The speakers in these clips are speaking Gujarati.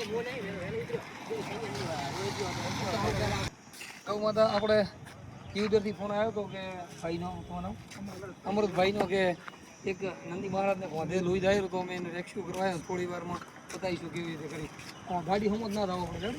ગૌ માતા આપણે યુવદરથી ફોન આવ્યો હતો કે ભાઈનો ફોન અમૃતભાઈનો કે એક નંદી મહારાજને વાંધે લોહી જાય તો અમે એને રેસ્ક્યુ કરવા આવ્યો થોડી વારમાં બતાવીશું કેવી રીતે કરી ગાડી હમત ના થવા પડે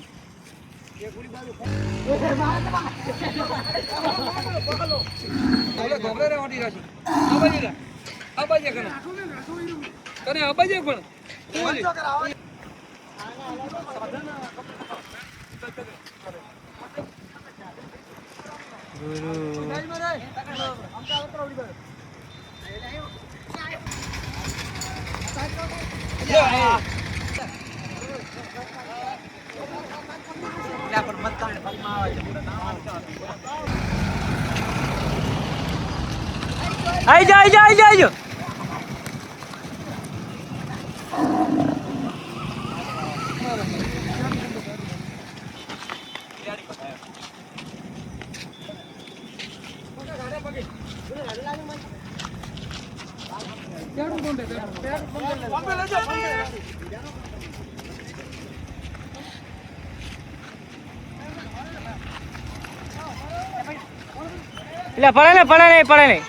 આઈ જા પડે નહીં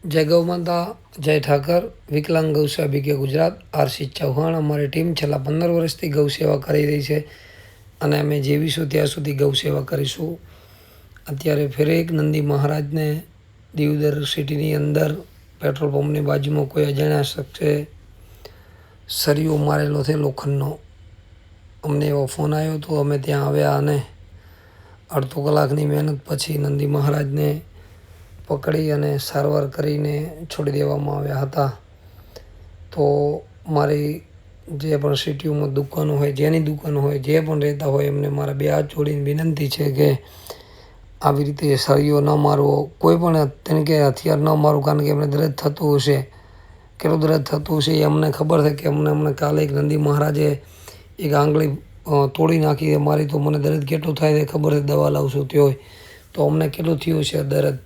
જય ગૌ માતા, જય ઠાકર, વિકલાંગ ગૌસેવા બીકે ગુજરાત, આરસી ચૌહાણ અમારી ટીમ છેલ્લા 15 વર્ષથી ગૌ સેવા કરી રહી છે અને અમે જીવીશું ત્યાં સુધી ગૌ સેવા કરીશું. અત્યારે ફરી એક નંદી મહારાજને દીવદર સિટીની અંદર પેટ્રોલ પંપની બાજુમાં કોઈ અજાણ્યા શખ્સે સળિયો મારેલો છે લોખંડનો. અમને એવો ફોન આવ્યો તો અમે ત્યાં આવ્યા અને અડધો કલાકની મહેનત પછી નંદી મહારાજને પકડી અને સારવાર કરીને છોડી દેવામાં આવ્યા હતા. તો મારી જે પણ સિટીઓમાં દુકાનો હોય, જેની દુકાન હોય, જે પણ રહેતા હોય એમને મારા બે હાથ જોડીને વિનંતી છે કે આવી રીતે સળિયો ન મારવો, કોઈ પણ તેને કે હથિયાર ન મારવું, કારણ કે એમને દર્દ થતું હશે, કેટલું દર્દ થતું હશે એ અમને ખબર છે કે અમને કાલે એક નંદી મહારાજે એક આંગળી તોડી નાખી મારી, તો મને દર્દ કેટલું થાય છે ખબર છે, દવા લાવશું તે હોય તો અમને કેટલું થયું છે દર્દ.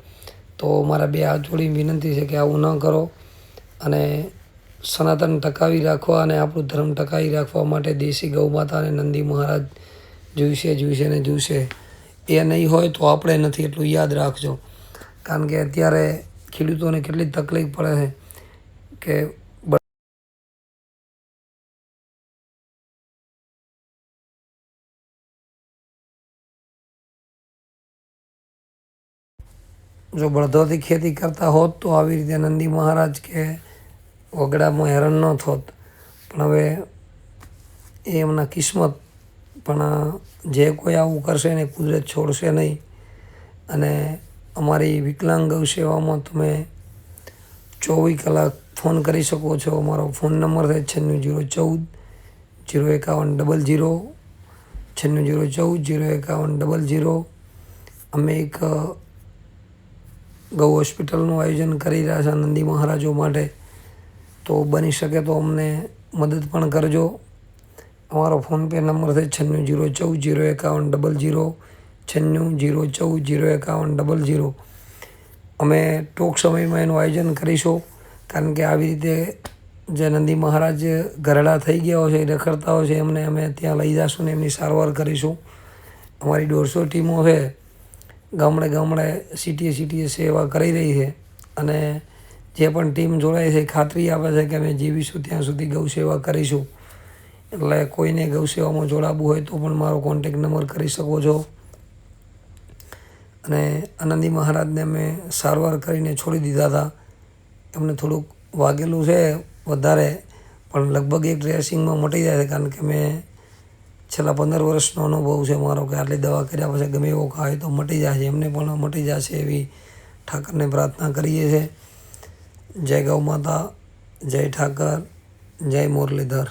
તો મારા બે હાથ જોડીને વિનંતી છે કે આવું ન કરો અને સનાતન ટકાવી રાખવા અને આપણું ધર્મ ટકાવી રાખવા માટે દેશી ગૌ માતા અને નંદી મહારાજ જોઈશે ને જોઈશે. એ નહીં હોય તો આપણે નથી, એટલું યાદ રાખજો. કારણ કે અત્યારે ખેડૂતોને કેટલી તકલીફ પડે છે કે જો બળદોથી ખેતી કરતા હોત તો આવી રીતે નંદી મહારાજ કે વગડામાં હેરાન ન થોત. પણ હવે એ એમના કિસ્મત. પણ જે કોઈ આવું કરશે ને કુદરત છોડશે નહીં. અને અમારી વિકલાંગ ગૌ સેવામાં તમે 24 કલાક ફોન કરી શકો છો. અમારો ફોન નંબર છે 9614 05100 9614 05100. અમે એક ગૌ હોસ્પિટલનું આયોજન કરી રહ્યા છે નંદી મહારાજો માટે. તો બની શકે તો અમને મદદ પણ કરજો. અમારો ફોનપે નંબર છે 9614 05100 9614 05100. અમે ટૂંક સમયમાં એનું આયોજન કરીશું. કારણ કે આવી રીતે જે નંદી મહારાજ ઘરડા થઈ ગયા હોય છે, રખડતા હોય છે, એમને અમે ત્યાં લઈ જઈશું ને એમની સારવાર કરીશું. અમારી 150 ટીમો છે, ગામડે સિટીએ સેવા કરી રહી છે. અને જે પણ ટીમ જોડાય છે ખાતરી આપે છે કે અમે જીવીશું ત્યાં સુધી ગૌ સેવા કરીશું. એટલે કોઈને ગૌ સેવામાં જોડાવવું હોય તો પણ મારો કોન્ટેક નંબર કરી શકો છો. અને નંદી મહારાજને અમે સારવાર કરીને છોડી દીધા હતા. એમને થોડુંક વાગેલું છે વધારે, પણ લગભગ એક ડ્રેસિંગમાં મટી જાય છે. કારણ કે મેં છેલ્લા 15 વર્ષનો અનુભવ છે મારો કે આટલી દવા કર્યા પછી ગમે એવો ખાય તો મટી જાય છે. એમને પણ મટી જશે એવી ઠાકરને પ્રાર્થના કરીએ છીએ. જય ગૌ માતા, જય ઠાકર, જય મુરલીધર.